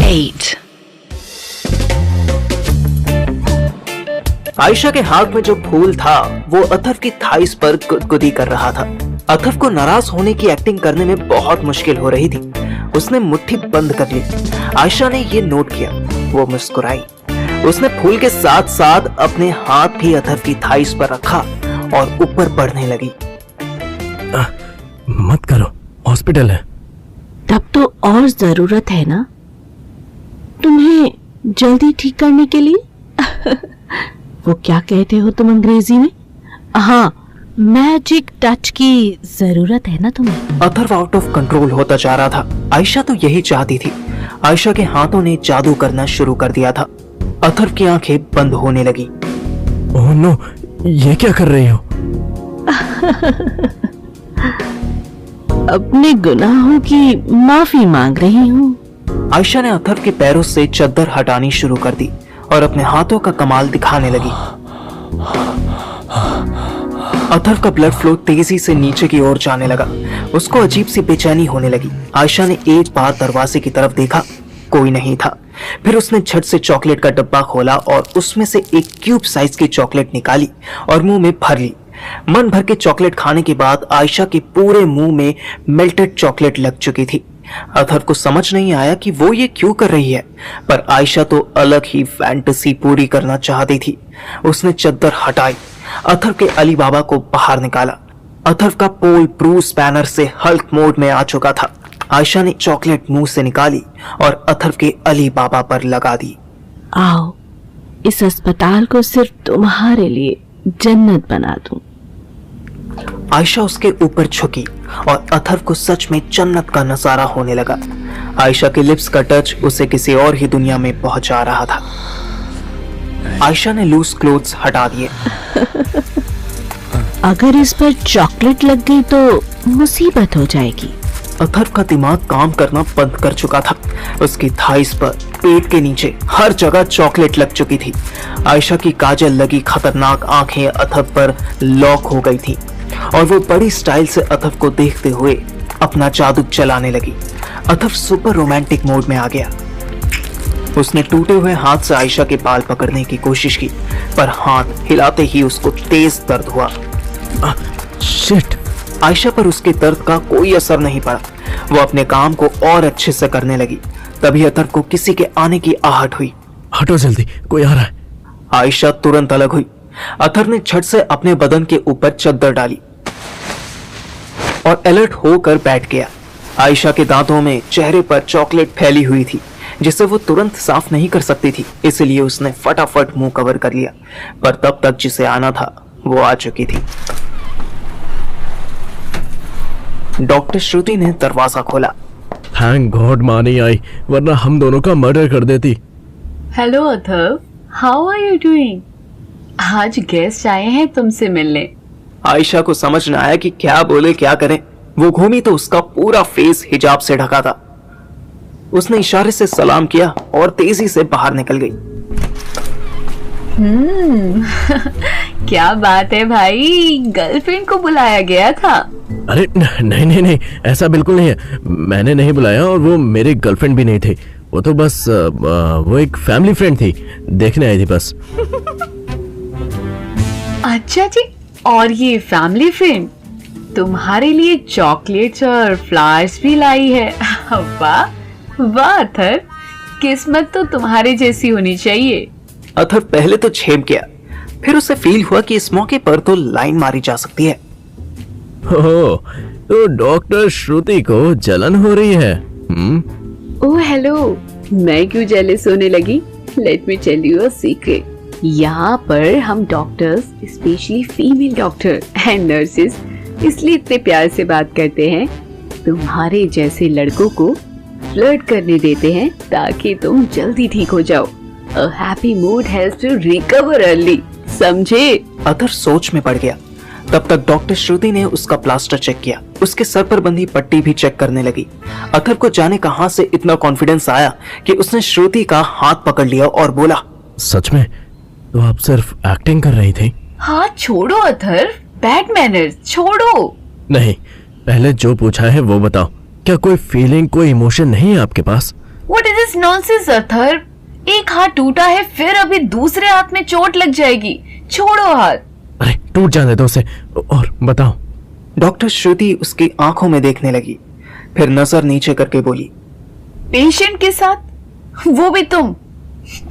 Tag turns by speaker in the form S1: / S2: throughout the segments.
S1: 8.
S2: आयशा के हाथ में जो फूल था वो अथर्व की थाइस पर गुदगुदी कर रहा था। अथर्व को नाराज होने की एक्टिंग करने में बहुत मुश्किल हो रही थी। उसने मुट्ठी बंद कर ली। आयशा ने ये नोट किया। वो मुस्कुराई। उसने फूल के साथ साथ अपने हाथ भी अथर्व की थाइस पर रखा और ऊपर बढ़ने लगी।
S3: मत करो, हॉस्पिटल है।
S1: तब तो और जरूरत है ना तुम्हें जल्दी ठीक करने के लिए। वो क्या कहते हो तुम अंग्रेजी में? हाँ, मैजिक टच की जरूरत है ना तुम्हें।
S2: अथर्व आउट ऑफ कंट्रोल होता जा रहा था। आयशा तो यही चाहती थी। आयशा के हाथों ने जादू करना शुरू कर दिया था। अथर्व की आंखें बंद होने लगी।
S3: ओह नो, ये क्या कर रही हो?
S1: अपने गुनाहों की माफी मांग रही हूँ।
S2: आयशा ने अथर्व के पैरों से चद्दर हटानी शुरू कर दी और अपने हाथों का कमाल दिखाने लगी। अथर्व का ब्लड फ्लो तेजी से नीचे की ओर जाने लगा। उसको अजीब सी बेचैनी होने लगी। आयशा ने एक बार दरवाजे की तरफ देखा, कोई नहीं था। फिर उसने झट से चॉकलेट का डब्बा खोला और उसमें से एक क्यूब साइज की चॉकलेट निकाली और मुंह में भर ली। मन भर के चॉकलेट खाने के बाद आयशा के पूरे मुंह में मेल्टेड चॉकलेट लग चुकी थी। अथर्व को समझ नहीं आया कि वो ये क्यों कर रही है, पर आयशा तो अलग ही फैंटेसी पूरी करना चाहती थी। उसने चद्दर हटाई, अथर्व के अली बाबा को बाहर निकाला। अथर्व का पोल ब्रूस बैनर से हल्क मोड में आ चुका था। आयशा ने चॉकलेट मुंह से निकाली और अथर्व के अली बाबा पर लगा दी।
S1: आओ, इस अस्पताल को सिर्फ तुम्हारे लिए जन्नत बना दूं।
S2: आयशा उसके ऊपर झुकी और अथर्व को सच में जन्नत का नजारा होने लगा। आयशा के लिप्स का टच उसे किसी और ही दुनिया में पहुंचा रहा था। आयशा ने लूज क्लोथ्स हटा दिए।
S1: अगर इस पर चॉकलेट लग गई तो मुसीबत हो जाएगी।
S2: अथर्व का दिमाग काम करना बंद कर चुका था। उसकी थाइस पर, पेट के नीचे हर जगह चॉकलेट लग चुकी थी। आयशा की काजल लगी खतरनाक आंखें अथर्व पर लॉक हो गई थी और वो बड़ी स्टाइल से अथर्व को देखते हुए अपना जादू चलाने लगी। अथर्व सुपर रोमांटिक मोड में आ गया। उसने टूटे हुए हाथ से आयशा के बाल पकड़ने की कोशिश की, पर हाथ हिलाते ही उसको तेज दर्द हुआ।
S3: शिट!
S2: आयशा पर उसके दर्द का कोई असर नहीं पड़ा। वो अपने काम को और अच्छे से करने लगी। तभी अथर्व को किसी के आने की आहट हुई।
S3: हटो जल्दी, कोई आ रहा है।
S2: आयशा तुरंत अलग हुई। अथर्व ने झट से अपने बदन के ऊपर चद्दर डाली और अलर्ट होकर बैठ गया। आयशा के दांतों में, चेहरे पर चॉकलेट फैली हुई थी जिसे वो तुरंत साफ नहीं कर सकती थी, इसलिए उसने फटाफट मुंह कवर कर लिया। पर तब तक जिसे आना था वो आ चुकी थी। डॉक्टर श्रुति ने दरवाजा खोला।
S3: थैंक गॉड माँ नहीं आई, वरना हम दोनों का मर्डर कर देती।
S4: Hello Atharva, how are you doing? आज गेस्ट आए हैं तुमसे मिलने।
S2: आयशा को समझ न आया कि क्या बोले क्या करें। वो घूमी तो उसका पूरा फेस हिजाब से ढका था। उसने इशारे से सलाम किया और तेजी से बाहर निकल गई।
S4: क्या बात है भाई, गर्लफ्रेंड को बुलाया गया था?
S3: अरे नहीं, ऐसा बिल्कुल नहीं है। मैंने नहीं बुलाया और वो मेरी गर्लफ्रेंड भी नहीं थी। वो तो बस वो एक फैमिली फ्रेंड थी, देखने आई थी बस।
S4: अच्छा जी, और ये फैमिली फ्रेंड तुम्हारे लिए चॉकलेट्स और फ्लावर्स भी लाई है। वाह वाह अथर्व, किस्मत तो तुम्हारे जैसी होनी चाहिए।
S2: अथर्व पहले तो झेप गया, फिर उसे फील हुआ कि इस मौके पर तो लाइन मारी जा सकती है।
S3: ओह, तो डॉक्टर श्रुति को जलन हो रही है।
S4: ओह हेलो, मैं क्यों जेलस होने लगी? Let me tell you a secret. यहाँ पर हम doctors, specially female doctor and nurses, इसलिए इतने प्यार से बात करते हैं। तुम्हारे जैसे लड़कों को फ्लर्ट करने देते हैं ताकि तुम जल्दी ठीक हो जाओ। A happy mood helps you recover early, समझे?
S2: अथर्व सोच में पड़ गया। तब तक डॉक्टर श्रुति ने उसका प्लास्टर चेक किया। उसके सर पर बंधी पट्टी भी चेक करने लगी। अथर्व को जाने कहां से इतना कॉन्फिडेंस आया कि उसने श्रुति का हाथ पकड़ लिया और बोला,
S3: सच में? तो आप सिर्फ एक्टिंग कर रही थी?
S4: हाथ छोड़ो अथर्व, बैड मैनर्स छोड़ो।
S3: नहीं, पहले जो पूछा है वो बताओ। क्या कोई फीलिंग, कोई इमोशन नहीं है आपके पास?
S4: What is this this nonsense Atharva, एक हाथ टूटा है, फिर अभी दूसरे हाथ में चोट लग जाएगी, छोड़ो हाथ।
S3: अरे टूट जाने दो उसे, और बताओ।
S2: डॉक्टर श्रुति उसकी आंखों में देखने लगी, फिर नजर नीचे करके बोली,
S4: पेशेंट के साथ, वो भी तुम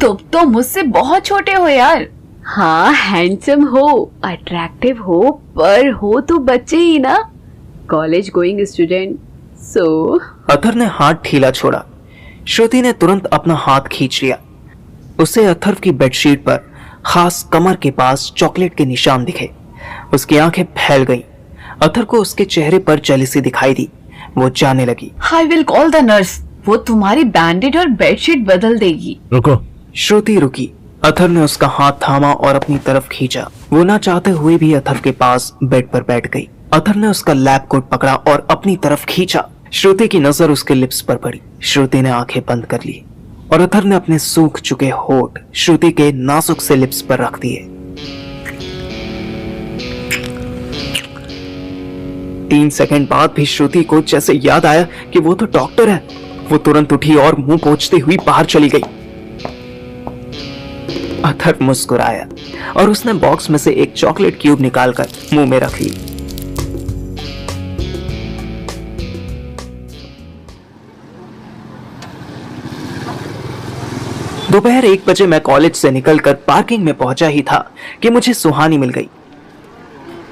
S4: तो मुझसे बहुत छोटे हो यार। हाँ, हैंडसम हो, अट्रैक्टिव हो, पर हो तो बच्चे ही ना, कॉलेज गोइंग स्टूडेंट। सो
S2: अथर्व ने हाथ ढीला छोड़ा। श्रुति ने तुरंत अपना हाथ खींच लिया। उसे अथर्व की बेडशीट पर खास कमर के पास चॉकलेट के निशान दिखे। उसकी आंखें फैल गईं। अथर्व को उसके चेहरे पर जेलसी दिखाई दी। वो जाने लगी।
S4: I will call the nurse, वो तुम्हारी बैंडेज और बेडशीट बदल देगी।
S3: रुको।
S2: श्रुति रुकी। अथर्व ने उसका हाथ थामा और अपनी तरफ खींचा। वो ना चाहते हुए भी अथर्व के पास बेड पर बैठ गई। अथर्व ने उसका लैब कोट पकड़ा और अपनी तरफ खींचा। श्रुति की नजर उसके लिप्स पर पड़ी। श्रुति ने आंखें बंद कर ली और अथर्व ने अपने सूख चुके होठ श्रुति के नाजुक से लिप्स पर रख दिए। 3 सेकंड बाद भी श्रुति को जैसे याद आया कि वो तो डॉक्टर है। वो तुरंत उठी और मुंह पोंछते हुई बाहर चली गई। अथर्व मुस्कुराया और उसने बॉक्स में से एक चॉकलेट क्यूब निकालकर मुंह में रख ली। दोपहर 1 बजे मैं कॉलेज से निकलकर पार्किंग में पहुंचा ही था कि मुझे सुहानी मिल गई।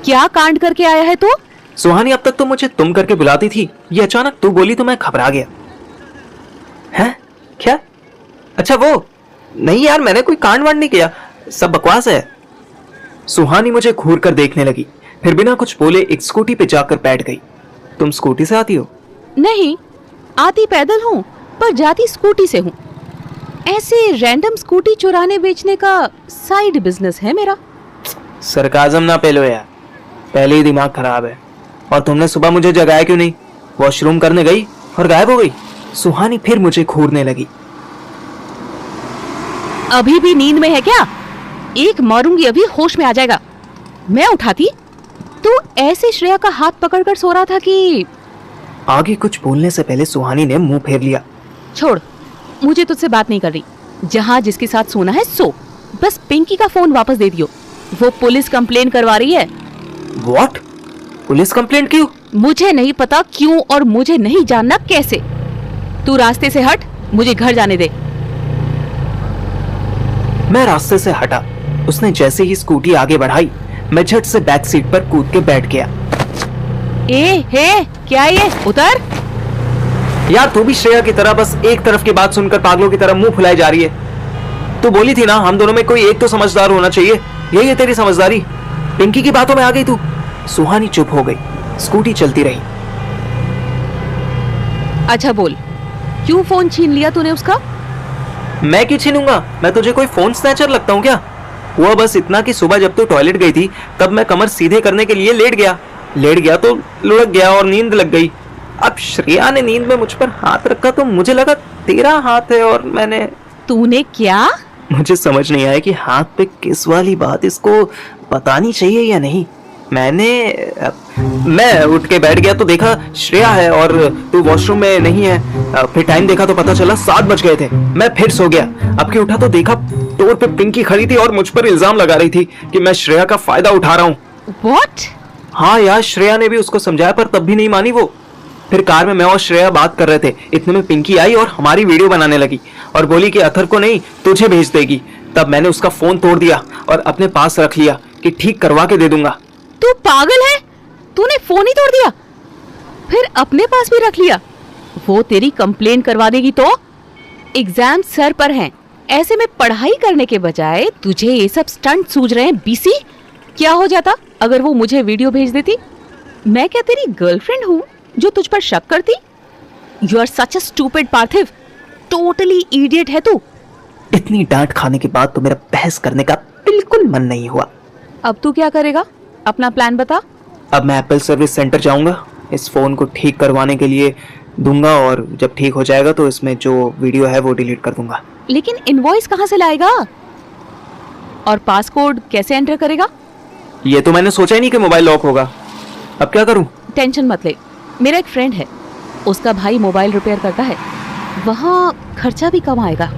S1: क्या कांड करके आया है तू?
S2: सुहानी, अब तक तो मुझे तुम करके बुलाती थी, ये अचानक तू बोली तो मैं घबरा गया। हैं? क्या? अच्छा वो नहीं यार, मैंने कोई कांड वांड नहीं किया, सब बकवास है। सुहानी मुझे घूर कर देखने लगी, फिर बिना कुछ बोले एक स्कूटी पे जाकर बैठ गई। तुम स्कूटी से आती हो?
S1: नहीं, आती पैदल हूँ पर जाती स्कूटी से हूँ। ऐसे रैंडम स्कूटी चुराने बेचने का साइड बिजनेस है मेरा।
S2: सरकाजम ना पेलो यार, पहले ही दिमाग खराब है। और तुमने सुबह मुझे जगाया क्यों नहीं? वॉशरूम करने गई और गायब हो गई। सुहानी फिर मुझे घूरने लगी।
S1: अभी भी नींद में है क्या? एक मारूंगी अभी, होश में आ जाएगा। मैं उठाती तो ऐसे श्रेया का हाथ पकड़कर सो रहा था कि।
S2: आगे कुछ बोलने से पहले सुहानी ने मुंह फेर लिया।
S1: छोड़, मुझे तुझसे बात नहीं कर रही। जहाँ जिसके साथ सोना है सो, बस पिंकी का फोन वापस दे दियो, वो पुलिस कंप्लेन करवा रही है।
S2: व्हाट? पुलिस कंप्लेंट क्यों?
S1: मुझे नहीं पता क्यों और मुझे नहीं जानना कैसे। तू रास्ते से हट, मुझे घर जाने दे।
S2: मैं रास्ते से हटा। उसने जैसे ही स्कूटी आगे बढ़ाई, मैं झट से बैक सीट पर कूद के बैठ गया।
S1: क्या ये? उतर।
S2: यार तू भी श्रेया की तरह बस एक तरफ की बात सुनकर पागलों की तरह मुंह फुलाई जा रही है। तू बोली थी ना हम दोनों में कोई एक तो समझदार होना चाहिए, यही है तेरी समझदारी। पिंकी की बातों में आ गई तू। सुहानी चुप हो गई। स्कूटी चलती रही।
S1: अच्छा बोल, क्यों फोन छीन लिया तूने उसका?
S2: मैं क्यों छीनूंगा? मैं तुझे कोई फोन स्नैचर लगता हूँ क्या? हुआ बस इतना कि सुबह जब तू टॉयलेट गई थी तब मैं कमर सीधे करने के लिए लेट गया तो लुढ़क गया और नींद लग गई। अब श्रेया ने नींद में मुझ पर हाथ रखा तो मुझे लगा तेरा हाथ है और मैंने।
S1: तूने क्या?
S2: मुझे समझ नहीं आया कि हाथ पे किस वाली बात इसको बतानी चाहिए या नहीं। मैं उठ के बैठ गया तो देखा श्रेया है और तू वॉशरूम में नहीं है। फिर टाइम देखा तो पता चला 7 बज गए थे। मैं फिर सो गया। अब के उठा तो देखा टोर पे पिंकी खड़ी थी और मुझ पर इल्जाम लगा रही थी कि मैं श्रेया का फायदा उठा रहा हूँ।
S1: What?
S2: हाँ यार, श्रेया ने भी उसको समझाया पर तब भी नहीं मानी वो। फिर कार में मैं और श्रेया बात कर रहे थे, इतने में पिंकी आई और हमारी वीडियो बनाने लगी और बोली कि अथर्व को नहीं तुझे भेज देगी। तब मैंने उसका फोन तोड़ दिया और अपने पास रख लिया कि ठीक करवा के दे दूंगा।
S1: तू पागल है? तूने फोन ही तोड़ दिया, फिर अपने पास भी रख लिया। वो तेरी कंप्लेन करवा देगी तो? एग्जाम सर पर हैं, ऐसे में पढ़ाई करने के बजाय तुझे ये सब स्टंट सूझ रहे हैं। बीसी, क्या हो जाता अगर वो मुझे वीडियो भेज देती? मैं क्या तेरी गर्लफ्रेंड हूँ जो तुझ पर शक करती? You are such a stupid Parthiv, totally idiot है तू।
S2: इतनी डांट खाने के बाद तो मेरा बहस करने का बिल्कुल मन नहीं हुआ।
S1: अब तू क्या करेगा? अपना प्लान बता।
S2: अब मैं एप्पल सर्विस सेंटर जाऊंगा, इस फोन को ठीक करवाने के लिए दूंगा और जब ठीक हो जाएगा तो इसमें जो वीडियो है वो डिलीट कर दूंगा।
S1: लेकिन इनवॉइस कहाँ से लाएगा और पासकोड कैसे एंटर करेगा?
S2: ये तो मैंने सोचा ही नहीं कि मोबाइल लॉक होगा। अब क्या करूं?
S1: टेंशन मत ले, मेरा एक फ्रेंड है, उसका भाई मोबाइल रिपेयर करता है। वहाँ खर्चा भी कम आएगा।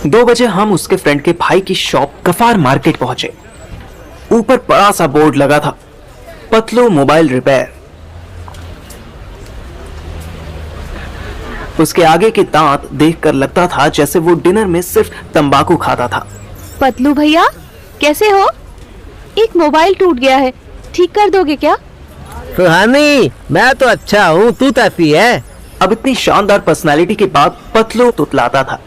S2: दो बजे हम उसके फ्रेंड के भाई की शॉप गफार मार्केट पहुंचे। ऊपर बड़ा सा बोर्ड लगा था, पतलू मोबाइल रिपेयर। उसके आगे के दांत देखकर लगता था जैसे वो डिनर में सिर्फ तंबाकू खाता था।
S1: पतलू भैया कैसे हो? एक मोबाइल टूट गया है, ठीक कर दोगे क्या?
S5: सुहानी, मैं तो अच्छा हूँ, तू कैसी है?
S2: अब इतनी शानदार पर्सनालिटी के बाद पतलू तुतलाता था।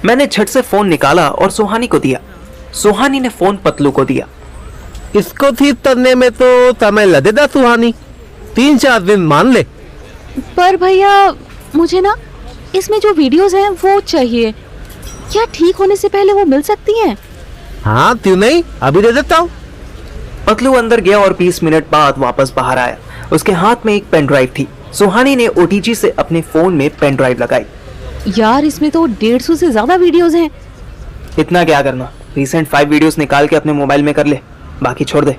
S2: मैंने झट से फोन निकाला और सुहानी को दिया। सुहानी ने फोन पतलू को दिया।
S5: इसको ठीक करने में तो समय लगेगा सुहानी, 3-4 दिन मान ले।
S1: पर भैया मुझे ना इसमें जो वीडियोस हैं वो चाहिए। क्या ठीक होने से पहले वो मिल सकती हैं?
S5: हाँ क्यों नहीं, अभी दे देता हूँ।
S2: पतलू अंदर गया और 20 मिनट बाद वापस बाहर आया। उसके हाथ में एक पेन ड्राइव थी। सुहानी ने ओटीजी से अपने फोन में पेन ड्राइव लगाई।
S1: यार इसमें तो 150 से ज्यादा वीडियोस हैं।
S2: इतना क्या करना, रिसेंट 5 वीडियोस निकाल के अपने मोबाइल में कर ले, बाकी छोड़ दे।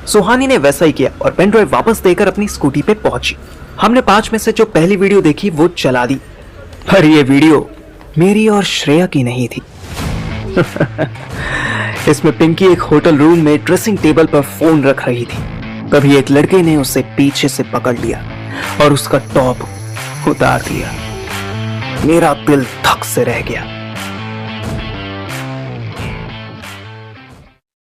S2: सुहानी ने वैसा ही किया और पेन ड्राइव वापस देकर अपनी स्कूटी पे पहुंची। हमने 5 में से जो पहली वीडियो देखी वो चला दी, पर ये वीडियो मेरी और श्रेया की नहीं थी। इसमें पिंकी एक होटल रूम में ड्रेसिंग टेबल पर फोन रख रही थी। तभी एक लड़के ने उसे पीछे से पकड़ लिया और उसका टॉप उतार दिया। मेरा दिल धक से रह गया।